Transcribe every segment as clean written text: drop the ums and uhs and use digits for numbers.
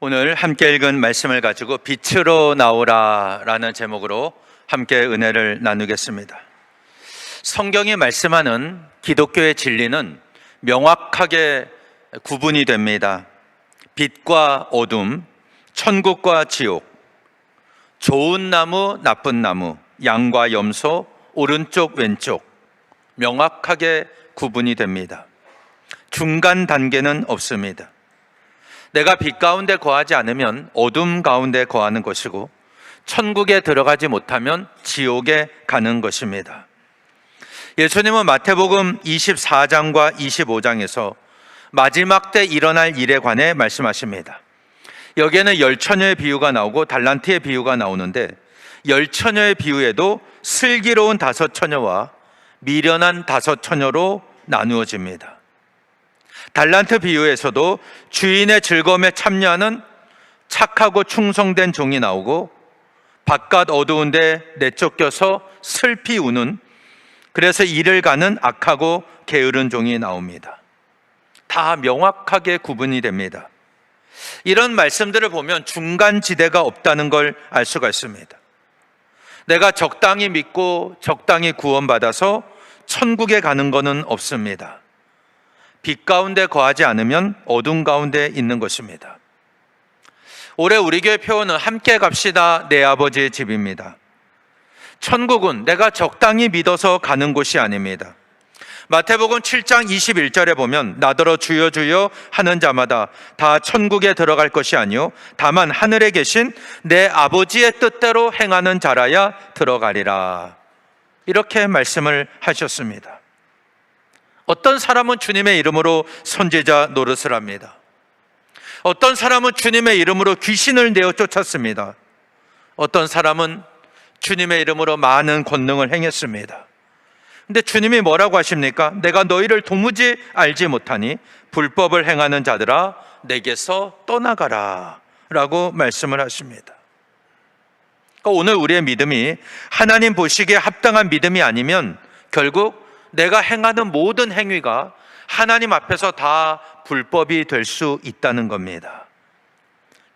오늘 함께 읽은 말씀을 가지고 빛으로 나오라 라는 제목으로 함께 은혜를 나누겠습니다. 성경이 말씀하는 기독교의 진리는 명확하게 구분이 됩니다. 빛과 어둠, 천국과 지옥, 좋은 나무, 나쁜 나무, 양과 염소, 오른쪽, 왼쪽 명확하게 구분이 됩니다. 중간 단계는 없습니다. 내가 빛 가운데 거하지 않으면 어둠 가운데 거하는 것이고 천국에 들어가지 못하면 지옥에 가는 것입니다. 예수님은 마태복음 24장과 25장에서 마지막 때 일어날 일에 관해 말씀하십니다. 여기에는 10처녀의 비유가 나오고 달란트의 비유가 나오는데 10처녀의 비유에도 슬기로운 5처녀와 미련한 5처녀로 나누어집니다. 달란트 비유에서도 주인의 즐거움에 참여하는 착하고 충성된 종이 나오고 바깥 어두운데 내쫓겨서 슬피 우는, 그래서 일을 가는 악하고 게으른 종이 나옵니다. 다 명확하게 구분이 됩니다. 이런 말씀들을 보면 중간지대가 없다는 걸 알 수가 있습니다. 내가 적당히 믿고 적당히 구원받아서 천국에 가는 것은 없습니다. 빛 가운데 거하지 않으면 어둠 가운데 있는 것입니다. 올해 우리 교회 표어는 함께 갑시다 내 아버지의 집입니다. 천국은 내가 적당히 믿어서 가는 곳이 아닙니다. 마태복음 7장 21절에 보면 나더러 주여 주여 하는 자마다 다 천국에 들어갈 것이 아니요 다만 하늘에 계신 내 아버지의 뜻대로 행하는 자라야 들어가리라, 이렇게 말씀을 하셨습니다. 어떤 사람은 주님의 이름으로 선지자 노릇을 합니다. 어떤 사람은 주님의 이름으로 귀신을 내어 쫓았습니다. 어떤 사람은 주님의 이름으로 많은 권능을 행했습니다. 근데 주님이 뭐라고 하십니까? 내가 너희를 도무지 알지 못하니 불법을 행하는 자들아 내게서 떠나가라 라고 말씀을 하십니다. 그러니까 오늘 우리의 믿음이 하나님 보시기에 합당한 믿음이 아니면 결국 내가 행하는 모든 행위가 하나님 앞에서 다 불법이 될 수 있다는 겁니다.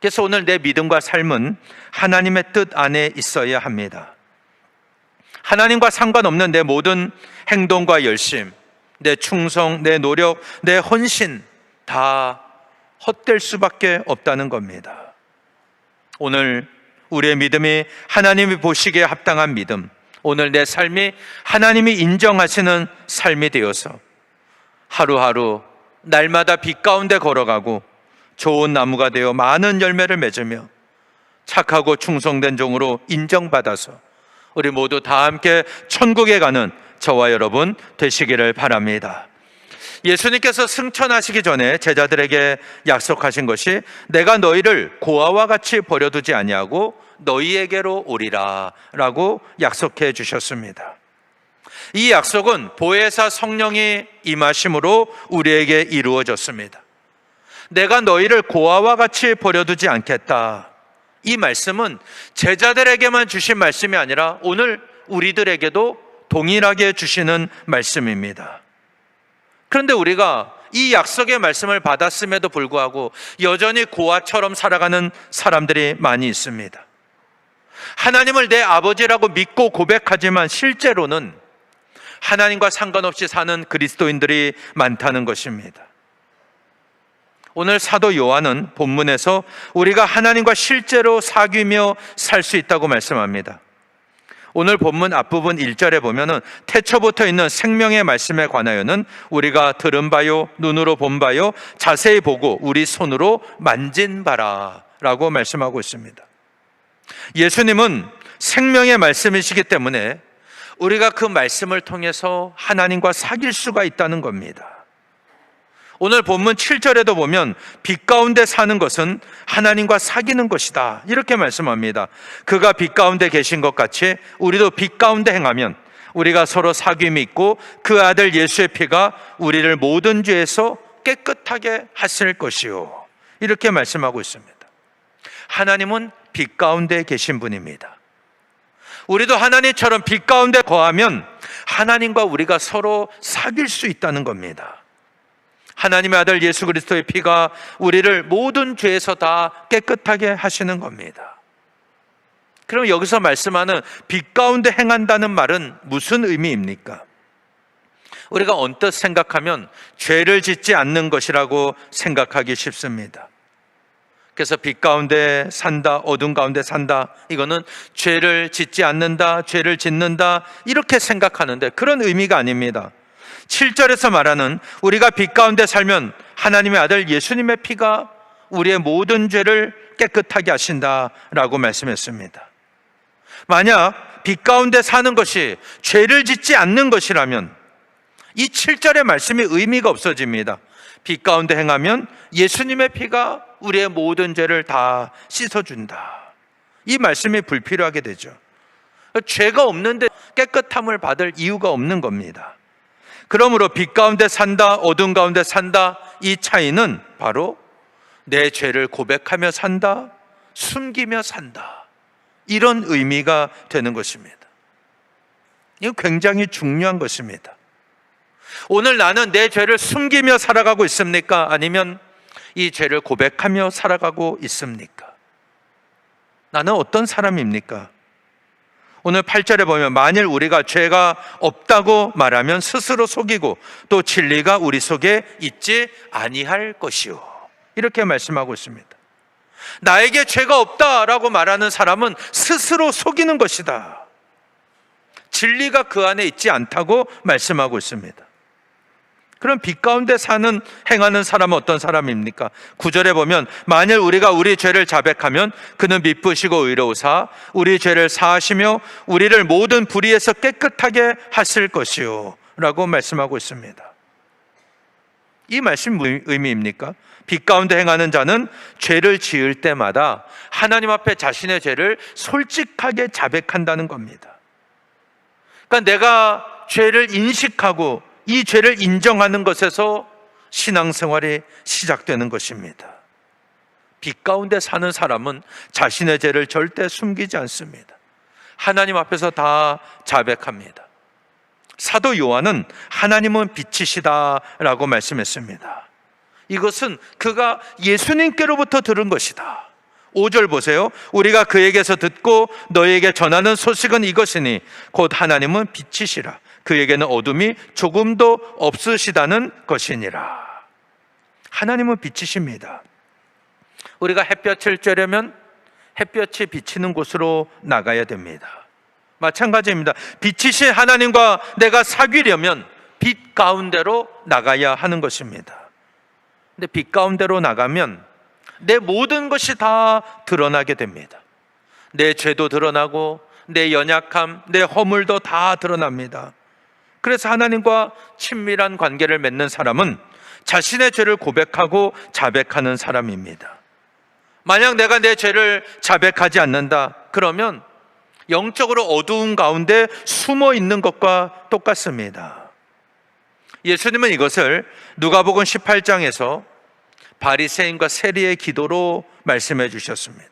그래서 오늘 내 믿음과 삶은 하나님의 뜻 안에 있어야 합니다. 하나님과 상관없는 내 모든 행동과 열심, 내 충성, 내 노력, 내 헌신 다 헛될 수밖에 없다는 겁니다. 오늘 우리의 믿음이 하나님이 보시기에 합당한 믿음, 오늘 내 삶이 하나님이 인정하시는 삶이 되어서 하루하루 날마다 빛 가운데 걸어가고 좋은 나무가 되어 많은 열매를 맺으며 착하고 충성된 종으로 인정받아서 우리 모두 다 함께 천국에 가는 저와 여러분 되시기를 바랍니다. 예수님께서 승천하시기 전에 제자들에게 약속하신 것이 내가 너희를 고아와 같이 버려두지 아니하고 너희에게로 오리라 라고 약속해 주셨습니다. 이 약속은 보혜사 성령이 임하심으로 우리에게 이루어졌습니다. 내가 너희를 고아와 같이 버려두지 않겠다. 이 말씀은 제자들에게만 주신 말씀이 아니라 오늘 우리들에게도 동일하게 주시는 말씀입니다. 그런데 우리가 이 약속의 말씀을 받았음에도 불구하고 여전히 고아처럼 살아가는 사람들이 많이 있습니다. 하나님을 내 아버지라고 믿고 고백하지만 실제로는 하나님과 상관없이 사는 그리스도인들이 많다는 것입니다. 오늘 사도 요한은 본문에서 우리가 하나님과 실제로 사귀며 살 수 있다고 말씀합니다. 오늘 본문 앞부분 1절에 보면은 태초부터 있는 생명의 말씀에 관하여는 우리가 들은 바요 눈으로 본 바요 자세히 보고 우리 손으로 만진 바라 라고 말씀하고 있습니다. 예수님은 생명의 말씀이시기 때문에 우리가 그 말씀을 통해서 하나님과 사귈 수가 있다는 겁니다. 오늘 본문 7절에도 보면 빛 가운데 사는 것은 하나님과 사귀는 것이다 이렇게 말씀합니다. 그가 빛 가운데 계신 것 같이 우리도 빛 가운데 행하면 우리가 서로 사귐이 있고 그 아들 예수의 피가 우리를 모든 죄에서 깨끗하게 하실 것이요, 이렇게 말씀하고 있습니다. 하나님은 빛 가운데 계신 분입니다. 우리도 하나님처럼 빛 가운데 거하면 하나님과 우리가 서로 사귈 수 있다는 겁니다. 하나님의 아들 예수 그리스도의 피가 우리를 모든 죄에서 다 깨끗하게 하시는 겁니다. 그럼 여기서 말씀하는 빛 가운데 행한다는 말은 무슨 의미입니까? 우리가 언뜻 생각하면 죄를 짓지 않는 것이라고 생각하기 쉽습니다. 그래서 빛 가운데 산다, 어둠 가운데 산다, 이거는 죄를 짓지 않는다, 죄를 짓는다, 이렇게 생각하는데 그런 의미가 아닙니다. 7절에서 말하는 우리가 빛 가운데 살면 하나님의 아들 예수님의 피가 우리의 모든 죄를 깨끗하게 하신다라고 말씀했습니다. 만약 빛 가운데 사는 것이 죄를 짓지 않는 것이라면 이 7절의 말씀이 의미가 없어집니다. 빛 가운데 행하면 예수님의 피가 우리의 모든 죄를 다 씻어준다. 이 말씀이 불필요하게 되죠. 죄가 없는데 깨끗함을 받을 이유가 없는 겁니다. 그러므로 빛 가운데 산다, 어둠 가운데 산다, 이 차이는 바로 내 죄를 고백하며 산다, 숨기며 산다, 이런 의미가 되는 것입니다. 이거 굉장히 중요한 것입니다. 오늘 나는 내 죄를 숨기며 살아가고 있습니까? 아니면 이 죄를 고백하며 살아가고 있습니까? 나는 어떤 사람입니까? 오늘 8절에 보면 만일 우리가 죄가 없다고 말하면 스스로 속이고 또 진리가 우리 속에 있지 아니할 것이요, 이렇게 말씀하고 있습니다. 나에게 죄가 없다라고 말하는 사람은 스스로 속이는 것이다. 진리가 그 안에 있지 않다고 말씀하고 있습니다. 그럼 빛 가운데 행하는 사람은 어떤 사람입니까? 9절에 보면 만일 우리가 우리 죄를 자백하면 그는 미쁘시고 의로우사 우리 죄를 사하시며 우리를 모든 불의에서 깨끗하게 하실 것이요 라고 말씀하고 있습니다. 이 말씀 의미입니까? 빛 가운데 행하는 자는 죄를 지을 때마다 하나님 앞에 자신의 죄를 솔직하게 자백한다는 겁니다. 그러니까 내가 죄를 인식하고 이 죄를 인정하는 것에서 신앙생활이 시작되는 것입니다. 빛 가운데 사는 사람은 자신의 죄를 절대 숨기지 않습니다. 하나님 앞에서 다 자백합니다. 사도 요한은 하나님은 빛이시다라고 말씀했습니다. 이것은 그가 예수님께로부터 들은 것이다. 5절 보세요. 우리가 그에게서 듣고 너에게 전하는 소식은 이것이니 곧 하나님은 빛이시라 그에게는 어둠이 조금도 없으시다는 것이니라. 하나님은 빛이십니다. 우리가 햇볕을 쬐려면 햇볕이 비치는 곳으로 나가야 됩니다. 마찬가지입니다. 빛이신 하나님과 내가 사귀려면 빛 가운데로 나가야 하는 것입니다. 근데 빛 가운데로 나가면 내 모든 것이 다 드러나게 됩니다. 내 죄도 드러나고 내 연약함, 내 허물도 다 드러납니다. 그래서 하나님과 친밀한 관계를 맺는 사람은 자신의 죄를 고백하고 자백하는 사람입니다. 만약 내가 내 죄를 자백하지 않는다, 그러면 영적으로 어두운 가운데 숨어 있는 것과 똑같습니다. 예수님은 이것을 누가복음 18장에서 바리새인과 세리의 기도로 말씀해 주셨습니다.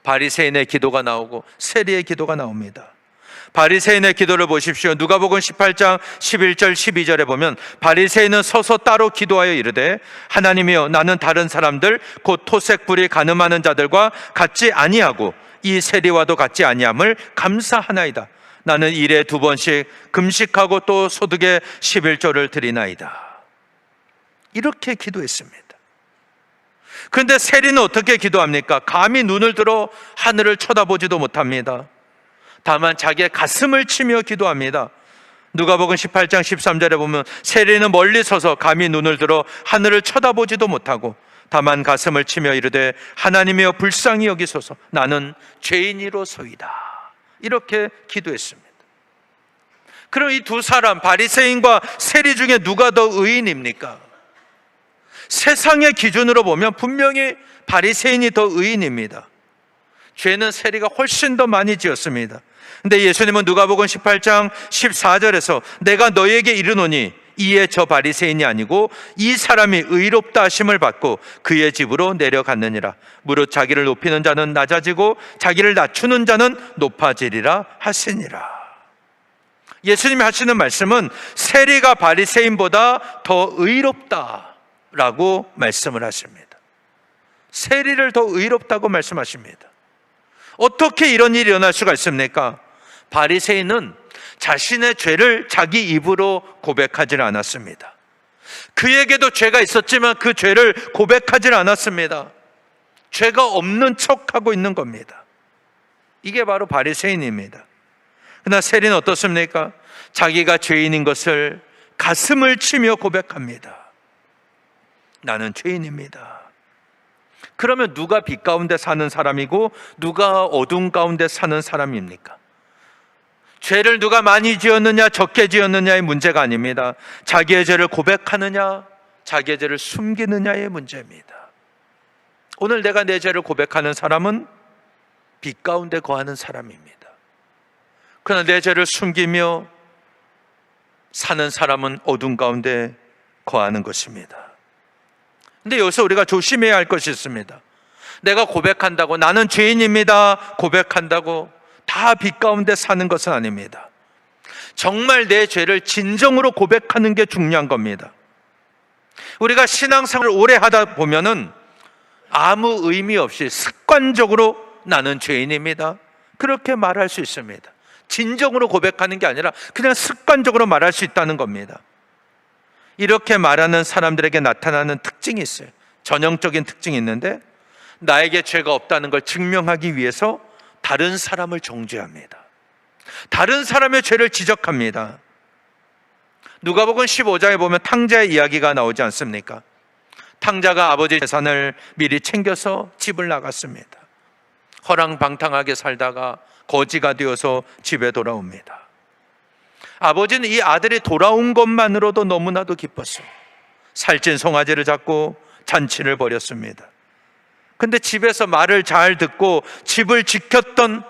바리새인의 기도가 나오고 세리의 기도가 나옵니다. 바리새인의 기도를 보십시오. 누가복음 18장 11절 12절에 보면 바리새인은 서서 따로 기도하여 이르되 하나님이여 나는 다른 사람들 곧 토색불이 가늠하는 자들과 같지 아니하고 이 세리와도 같지 아니함을 감사하나이다. 나는 일에 2번씩 금식하고 또 소득의 11조를 드리나이다. 이렇게 기도했습니다. 그런데 세리는 어떻게 기도합니까? 감히 눈을 들어 하늘을 쳐다보지도 못합니다. 다만 자기의 가슴을 치며 기도합니다. 누가복음 18장 13절에 보면 세리는 멀리 서서 감히 눈을 들어 하늘을 쳐다보지도 못하고 다만 가슴을 치며 이르되 하나님이여 불쌍히 여기소서 나는 죄인이로소이다. 이렇게 기도했습니다. 그럼 이 두 사람 바리새인과 세리 중에 누가 더 의인입니까? 세상의 기준으로 보면 분명히 바리새인이 더 의인입니다. 죄는 세리가 훨씬 더 많이 지었습니다. 근데 예수님은 누가복음 18장 14절에서 내가 너에게 이르노니 이에 저 바리새인이 아니고 이 사람이 의롭다 하심을 받고 그의 집으로 내려갔느니라. 무릇 자기를 높이는 자는 낮아지고 자기를 낮추는 자는 높아지리라 하시니라. 예수님이 하시는 말씀은 세리가 바리새인보다 더 의롭다라고 말씀을 하십니다. 세리를 더 의롭다고 말씀하십니다. 어떻게 이런 일이 일어날 수가 있습니까? 바리새인은 자신의 죄를 자기 입으로 고백하지 않았습니다. 그에게도 죄가 있었지만 그 죄를 고백하지 않았습니다. 죄가 없는 척하고 있는 겁니다. 이게 바로 바리새인입니다. 그러나 세리는 어떻습니까? 자기가 죄인인 것을 가슴을 치며 고백합니다. 나는 죄인입니다. 그러면 누가 빛 가운데 사는 사람이고 누가 어둠 가운데 사는 사람입니까? 죄를 누가 많이 지었느냐 적게 지었느냐의 문제가 아닙니다. 자기의 죄를 고백하느냐 자기의 죄를 숨기느냐의 문제입니다. 오늘 내가 내 죄를 고백하는 사람은 빛 가운데 거하는 사람입니다. 그러나 내 죄를 숨기며 사는 사람은 어둠 가운데 거하는 것입니다. 근데 여기서 우리가 조심해야 할 것이 있습니다. 내가 고백한다고 나는 죄인입니다 고백한다고 다 빛 가운데 사는 것은 아닙니다. 정말 내 죄를 진정으로 고백하는 게 중요한 겁니다. 우리가 신앙생활을 오래 하다 보면은 아무 의미 없이 습관적으로 나는 죄인입니다 그렇게 말할 수 있습니다. 진정으로 고백하는 게 아니라 그냥 습관적으로 말할 수 있다는 겁니다. 이렇게 말하는 사람들에게 나타나는 특징이 있어요. 전형적인 특징이 있는데 나에게 죄가 없다는 걸 증명하기 위해서 다른 사람을 정죄합니다. 다른 사람의 죄를 지적합니다. 누가복음 15장에 보면 탕자의 이야기가 나오지 않습니까? 탕자가 아버지 재산을 미리 챙겨서 집을 나갔습니다. 허랑방탕하게 살다가 거지가 되어서 집에 돌아옵니다. 아버지는 이 아들이 돌아온 것만으로도 너무나도 기뻤어요. 살찐 송아지를 잡고 잔치를 벌였습니다. 근데 집에서 말을 잘 듣고 집을 지켰던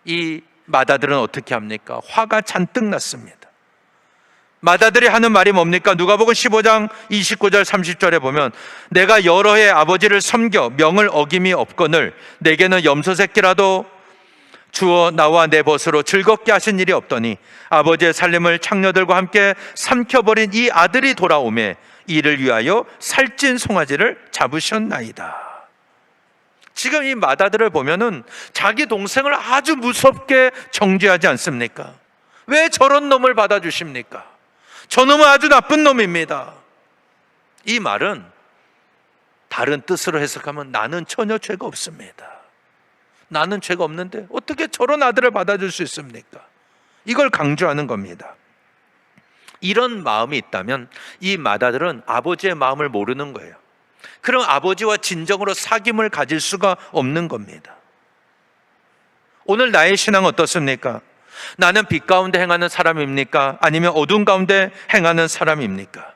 이 맏아들은 어떻게 합니까? 화가 잔뜩 났습니다. 맏아들이 하는 말이 뭡니까? 누가복음 15장 29절 30절에 보면 내가 여러 해 아버지를 섬겨 명을 어김이 없거늘 내게는 염소 새끼라도 주어 나와 내 벗으로 즐겁게 하신 일이 없더니 아버지의 살림을 창녀들과 함께 삼켜버린 이 아들이 돌아오매 이를 위하여 살찐 송아지를 잡으셨나이다. 지금 이 맏아들을 보면은 자기 동생을 아주 무섭게 정죄하지 않습니까? 왜 저런 놈을 받아주십니까? 저놈은 아주 나쁜 놈입니다. 이 말은 다른 뜻으로 해석하면 나는 전혀 죄가 없습니다. 나는 죄가 없는데 어떻게 저런 아들을 받아줄 수 있습니까? 이걸 강조하는 겁니다. 이런 마음이 있다면 이 맏아들은 아버지의 마음을 모르는 거예요. 그럼 아버지와 진정으로 사귐을 가질 수가 없는 겁니다. 오늘 나의 신앙은 어떻습니까? 나는 빛 가운데 행하는 사람입니까? 아니면 어둠 가운데 행하는 사람입니까?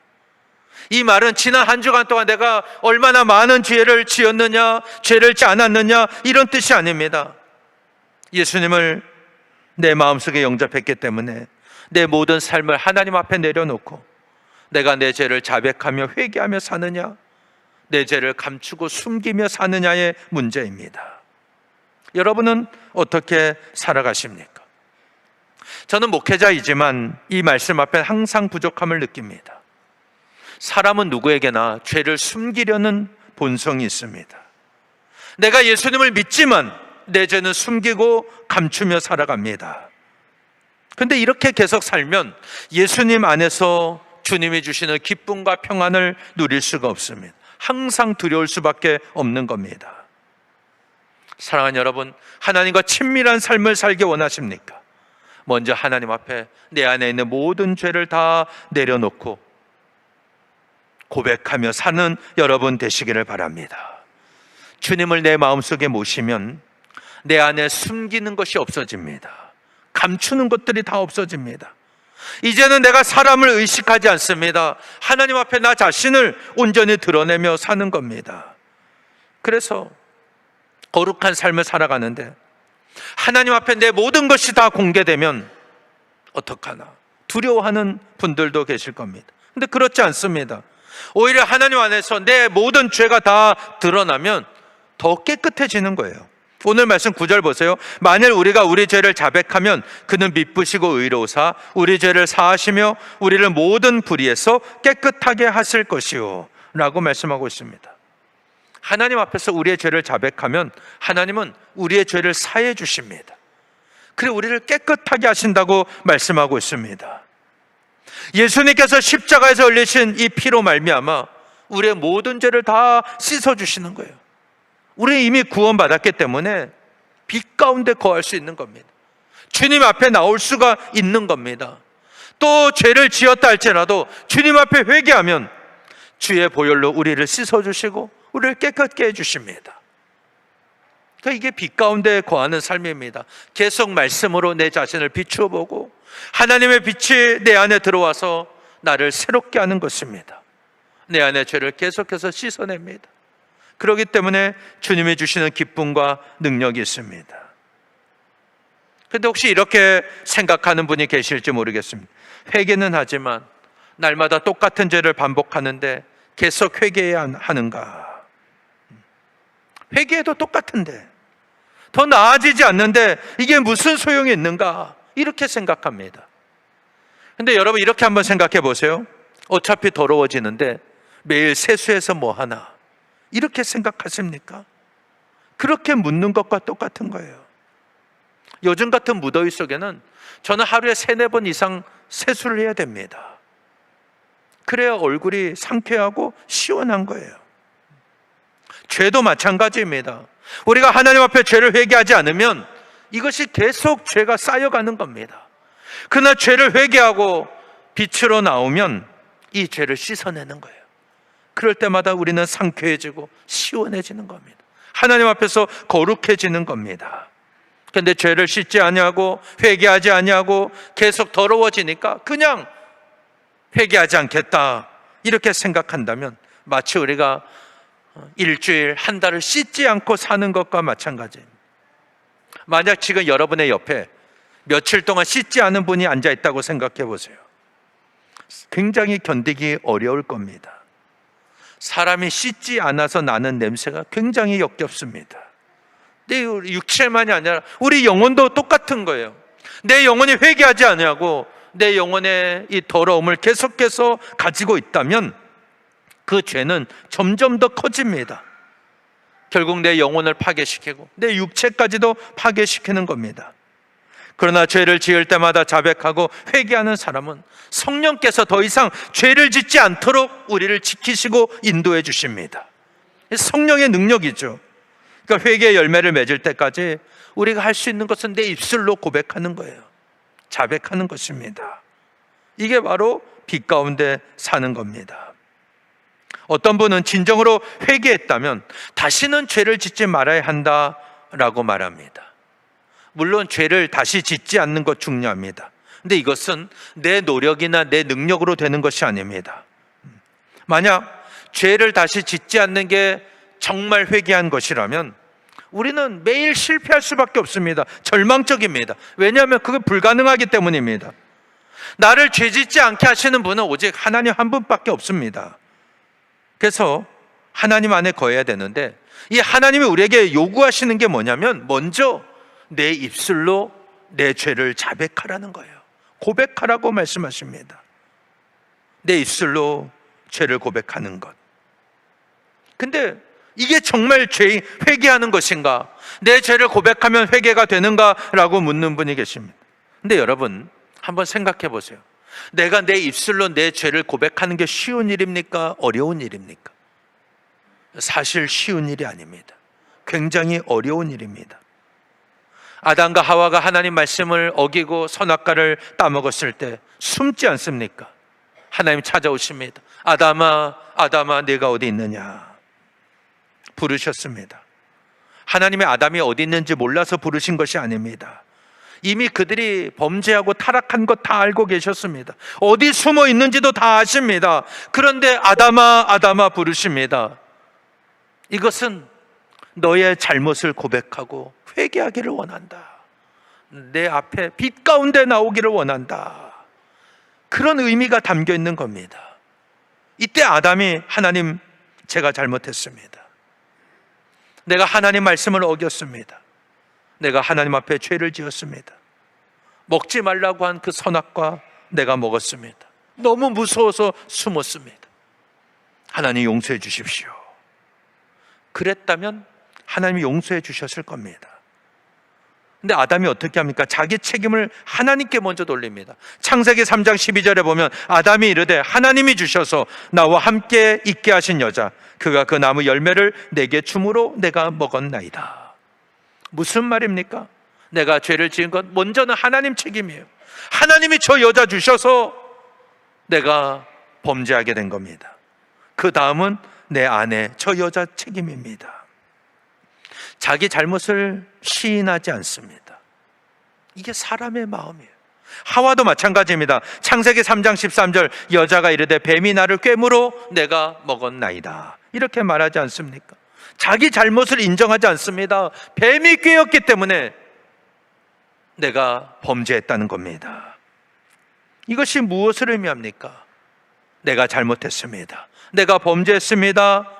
이 말은 지난 한 주간 동안 내가 얼마나 많은 죄를 지었느냐, 죄를 짓지 않았느냐 이런 뜻이 아닙니다. 예수님을 내 마음속에 영접했기 때문에 내 모든 삶을 하나님 앞에 내려놓고 내가 내 죄를 자백하며 회개하며 사느냐, 내 죄를 감추고 숨기며 사느냐의 문제입니다. 여러분은 어떻게 살아가십니까? 저는 목회자이지만 이 말씀 앞에 항상 부족함을 느낍니다. 사람은 누구에게나 죄를 숨기려는 본성이 있습니다. 내가 예수님을 믿지만 내 죄는 숨기고 감추며 살아갑니다. 그런데 이렇게 계속 살면 예수님 안에서 주님이 주시는 기쁨과 평안을 누릴 수가 없습니다. 항상 두려울 수밖에 없는 겁니다. 사랑하는 여러분, 하나님과 친밀한 삶을 살기 원하십니까? 먼저 하나님 앞에 내 안에 있는 모든 죄를 다 내려놓고 고백하며 사는 여러분 되시기를 바랍니다. 주님을 내 마음속에 모시면 내 안에 숨기는 것이 없어집니다. 감추는 것들이 다 없어집니다. 이제는 내가 사람을 의식하지 않습니다. 하나님 앞에 나 자신을 온전히 드러내며 사는 겁니다. 그래서 거룩한 삶을 살아가는데 하나님 앞에 내 모든 것이 다 공개되면 어떡하나 두려워하는 분들도 계실 겁니다. 근데 그렇지 않습니다. 오히려 하나님 안에서 내 모든 죄가 다 드러나면 더 깨끗해지는 거예요. 오늘 말씀 9절 보세요. 만일 우리가 우리 죄를 자백하면 그는 미쁘시고 의로우사 우리 죄를 사하시며 우리를 모든 불의에서 깨끗하게 하실 것이요 라고 말씀하고 있습니다. 하나님 앞에서 우리의 죄를 자백하면 하나님은 우리의 죄를 사해 주십니다. 그래 우리를 깨끗하게 하신다고 말씀하고 있습니다. 예수님께서 십자가에서 흘리신 이 피로 말미암아 우리의 모든 죄를 다 씻어주시는 거예요. 우리는 이미 구원받았기 때문에 빛 가운데 거할 수 있는 겁니다. 주님 앞에 나올 수가 있는 겁니다. 또 죄를 지었다 할지라도 주님 앞에 회개하면 주의 보혈로 우리를 씻어주시고 우리를 깨끗게 해주십니다. 그러니까 이게 빛 가운데 거하는 삶입니다. 계속 말씀으로 내 자신을 비추어 보고 하나님의 빛이 내 안에 들어와서 나를 새롭게 하는 것입니다. 내 안의 죄를 계속해서 씻어냅니다. 그렇기 때문에 주님이 주시는 기쁨과 능력이 있습니다. 그런데 혹시 이렇게 생각하는 분이 계실지 모르겠습니다. 회개는 하지만 날마다 똑같은 죄를 반복하는데 계속 회개해야 하는가? 회개해도 똑같은데 더 나아지지 않는데 이게 무슨 소용이 있는가? 이렇게 생각합니다. 근데 여러분 이렇게 한번 생각해 보세요. 어차피 더러워지는데 매일 세수해서 뭐 하나? 이렇게 생각하십니까? 그렇게 묻는 것과 똑같은 거예요. 요즘 같은 무더위 속에는 저는 하루에 3-4번 이상 세수를 해야 됩니다. 그래야 얼굴이 상쾌하고 시원한 거예요. 죄도 마찬가지입니다. 우리가 하나님 앞에 죄를 회개하지 않으면 이것이 계속 죄가 쌓여가는 겁니다. 그러나 죄를 회개하고 빛으로 나오면 이 죄를 씻어내는 거예요. 그럴 때마다 우리는 상쾌해지고 시원해지는 겁니다. 하나님 앞에서 거룩해지는 겁니다. 그런데 죄를 씻지 아니하고 회개하지 아니하고 계속 더러워지니까 그냥 회개하지 않겠다 이렇게 생각한다면 마치 우리가 일주일, 한 달을 씻지 않고 사는 것과 마찬가지입니다. 만약 지금 여러분의 옆에 며칠 동안 씻지 않은 분이 앉아 있다고 생각해 보세요. 굉장히 견디기 어려울 겁니다. 사람이 씻지 않아서 나는 냄새가 굉장히 역겹습니다. 내 육체만이 아니라 우리 영혼도 똑같은 거예요. 내 영혼이 회개하지 않냐고 내 영혼의 이 더러움을 계속해서 가지고 있다면 그 죄는 점점 더 커집니다. 결국 내 영혼을 파괴시키고 내 육체까지도 파괴시키는 겁니다. 그러나 죄를 지을 때마다 자백하고 회개하는 사람은 성령께서 더 이상 죄를 짓지 않도록 우리를 지키시고 인도해 주십니다. 성령의 능력이죠. 그러니까 회개의 열매를 맺을 때까지 우리가 할 수 있는 것은 내 입술로 고백하는 거예요. 자백하는 것입니다. 이게 바로 빛 가운데 사는 겁니다. 어떤 분은 진정으로 회개했다면 다시는 죄를 짓지 말아야 한다라고 말합니다. 물론 죄를 다시 짓지 않는 것 중요합니다. 근데 이것은 내 노력이나 내 능력으로 되는 것이 아닙니다. 만약 죄를 다시 짓지 않는 게 정말 회개한 것이라면 우리는 매일 실패할 수밖에 없습니다. 절망적입니다. 왜냐하면 그게 불가능하기 때문입니다. 나를 죄 짓지 않게 하시는 분은 오직 하나님 한 분밖에 없습니다. 그래서 하나님 안에 거해야 되는데 이 하나님이 우리에게 요구하시는 게 뭐냐면 먼저 내 입술로 내 죄를 자백하라는 거예요. 고백하라고 말씀하십니다. 내 입술로 죄를 고백하는 것. 근데 이게 정말 회개하는 것인가? 내 죄를 고백하면 회개가 되는가? 라고 묻는 분이 계십니다. 근데 여러분 한번 생각해 보세요. 내가 내 입술로 내 죄를 고백하는 게 쉬운 일입니까? 어려운 일입니까? 사실 쉬운 일이 아닙니다. 굉장히 어려운 일입니다. 아담과 하와가 하나님 말씀을 어기고 선악과를 따먹었을 때 숨지 않습니까? 하나님 찾아오십니다. 아담아, 아담아, 네가 어디 있느냐? 부르셨습니다. 하나님의 아담이 어디 있는지 몰라서 부르신 것이 아닙니다. 이미 그들이 범죄하고 타락한 것 다 알고 계셨습니다. 어디 숨어 있는지도 다 아십니다. 그런데 아담아, 아담아 부르십니다. 이것은 너의 잘못을 고백하고 회개하기를 원한다. 내 앞에 빛 가운데 나오기를 원한다. 그런 의미가 담겨 있는 겁니다. 이때 아담이 하나님 제가 잘못했습니다. 내가 하나님 말씀을 어겼습니다. 내가 하나님 앞에 죄를 지었습니다. 먹지 말라고 한 그 선악과 내가 먹었습니다. 너무 무서워서 숨었습니다. 하나님 용서해 주십시오. 그랬다면 하나님이 용서해 주셨을 겁니다. 근데 아담이 어떻게 합니까? 자기 책임을 하나님께 먼저 돌립니다. 창세기 3장 12절에 보면 아담이 이르되 하나님이 주셔서 나와 함께 있게 하신 여자 그가 그 나무 열매를 내게 주므로 내가 먹었나이다. 무슨 말입니까? 내가 죄를 지은 것 먼저는 하나님 책임이에요. 하나님이 저 여자 주셔서 내가 범죄하게 된 겁니다. 그 다음은 내 아내 저 여자 책임입니다. 자기 잘못을 시인하지 않습니다. 이게 사람의 마음이에요. 하와도 마찬가지입니다. 창세기 3장 13절 여자가 이르되 뱀이 나를 꿰물어 내가 먹었나이다. 이렇게 말하지 않습니까? 자기 잘못을 인정하지 않습니다. 뱀이 꿰었기 때문에 내가 범죄했다는 겁니다. 이것이 무엇을 의미합니까? 내가 잘못했습니다. 내가 범죄했습니다.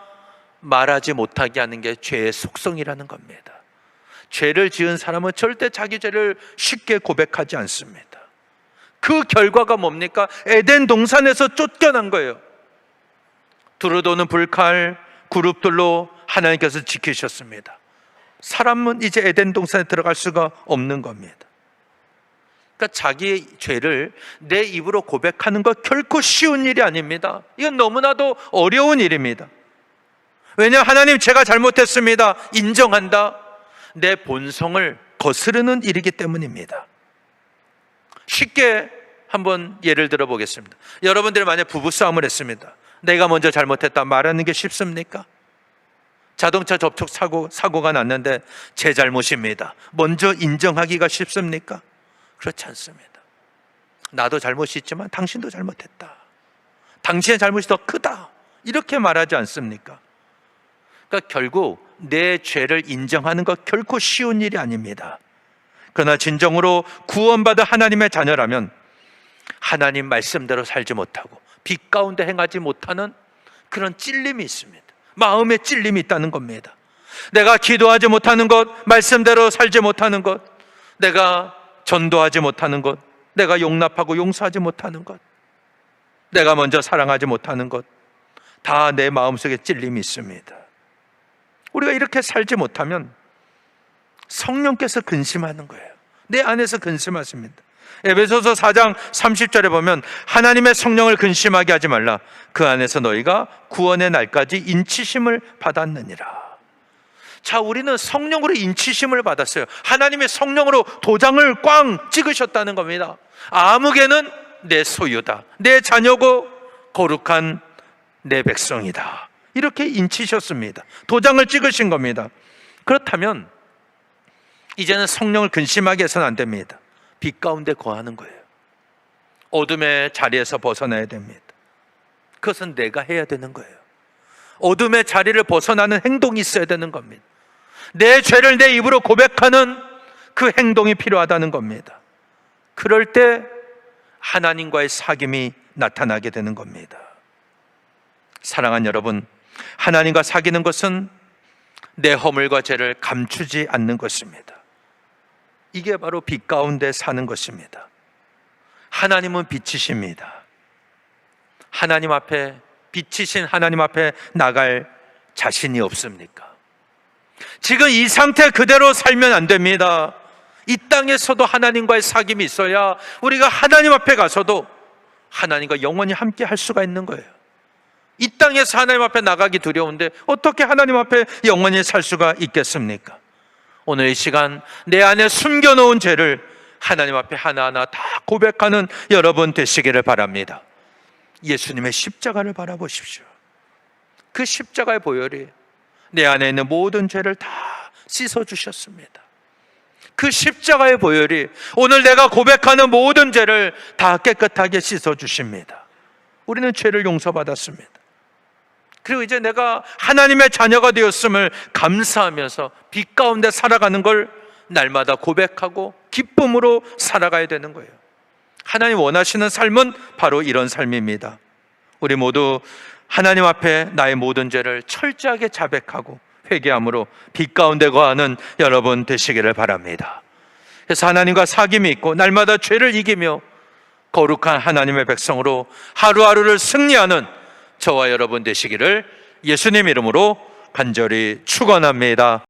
말하지 못하게 하는 게 죄의 속성이라는 겁니다. 죄를 지은 사람은 절대 자기 죄를 쉽게 고백하지 않습니다. 그 결과가 뭡니까? 에덴 동산에서 쫓겨난 거예요. 두루도는 불칼, 그룹들로 하나님께서 지키셨습니다. 사람은 이제 에덴 동산에 들어갈 수가 없는 겁니다. 그러니까 자기의 죄를 내 입으로 고백하는 것 결코 쉬운 일이 아닙니다. 이건 너무나도 어려운 일입니다. 왜냐? 하나님 제가 잘못했습니다. 인정한다. 내 본성을 거스르는 일이기 때문입니다. 쉽게 한번 예를 들어 보겠습니다. 여러분들이 만약 부부싸움을 했습니다. 내가 먼저 잘못했다 말하는 게 쉽습니까? 자동차 접촉 사고가 났는데 제 잘못입니다. 먼저 인정하기가 쉽습니까? 그렇지 않습니다. 나도 잘못이 있지만 당신도 잘못했다. 당신의 잘못이 더 크다. 이렇게 말하지 않습니까? 그러니까 결국 내 죄를 인정하는 것 결코 쉬운 일이 아닙니다. 그러나 진정으로 구원받은 하나님의 자녀라면 하나님 말씀대로 살지 못하고 빛 가운데 행하지 못하는 그런 찔림이 있습니다. 마음에 찔림이 있다는 겁니다. 내가 기도하지 못하는 것, 말씀대로 살지 못하는 것, 내가 전도하지 못하는 것, 내가 용납하고 용서하지 못하는 것, 내가 먼저 사랑하지 못하는 것, 다 내 마음속에 찔림이 있습니다. 우리가 이렇게 살지 못하면 성령께서 근심하는 거예요. 내 안에서 근심하십니다. 에베소서 4장 30절에 보면 하나님의 성령을 근심하게 하지 말라. 그 안에서 너희가 구원의 날까지 인치심을 받았느니라. 자, 우리는 성령으로 인치심을 받았어요. 하나님의 성령으로 도장을 꽝 찍으셨다는 겁니다. 아무개는 내 소유다. 내 자녀고 거룩한 내 백성이다. 이렇게 인치셨습니다. 도장을 찍으신 겁니다. 그렇다면 이제는 성령을 근심하게 해서는 안 됩니다. 빛 가운데 거하는 거예요. 어둠의 자리에서 벗어나야 됩니다. 그것은 내가 해야 되는 거예요. 어둠의 자리를 벗어나는 행동이 있어야 되는 겁니다. 내 죄를 내 입으로 고백하는 그 행동이 필요하다는 겁니다. 그럴 때 하나님과의 사귐이 나타나게 되는 겁니다. 사랑하는 여러분, 하나님과 사귀는 것은 내 허물과 죄를 감추지 않는 것입니다. 이게 바로 빛 가운데 사는 것입니다. 하나님은 빛이십니다. 하나님 앞에, 빛이신 하나님 앞에 나갈 자신이 없습니까? 지금 이 상태 그대로 살면 안 됩니다. 이 땅에서도 하나님과의 사귐이 있어야 우리가 하나님 앞에 가서도 하나님과 영원히 함께 할 수가 있는 거예요. 이 땅에서 하나님 앞에 나가기 두려운데 어떻게 하나님 앞에 영원히 살 수가 있겠습니까? 오늘 이 시간 내 안에 숨겨놓은 죄를 하나님 앞에 하나하나 다 고백하는 여러분 되시기를 바랍니다. 예수님의 십자가를 바라보십시오. 그 십자가의 보혈이 내 안에 있는 모든 죄를 다 씻어주셨습니다. 그 십자가의 보혈이 오늘 내가 고백하는 모든 죄를 다 깨끗하게 씻어주십니다. 우리는 죄를 용서받았습니다. 그리고 이제 내가 하나님의 자녀가 되었음을 감사하면서 빛 가운데 살아가는 걸 날마다 고백하고 기쁨으로 살아가야 되는 거예요. 하나님 원하시는 삶은 바로 이런 삶입니다. 우리 모두 하나님 앞에 나의 모든 죄를 철저하게 자백하고 회개함으로 빛 가운데 거하는 여러분 되시기를 바랍니다. 그래서 하나님과 사귐이 있고 날마다 죄를 이기며 거룩한 하나님의 백성으로 하루하루를 승리하는 저와 여러분 되시기를 예수님 이름으로 간절히 축원합니다.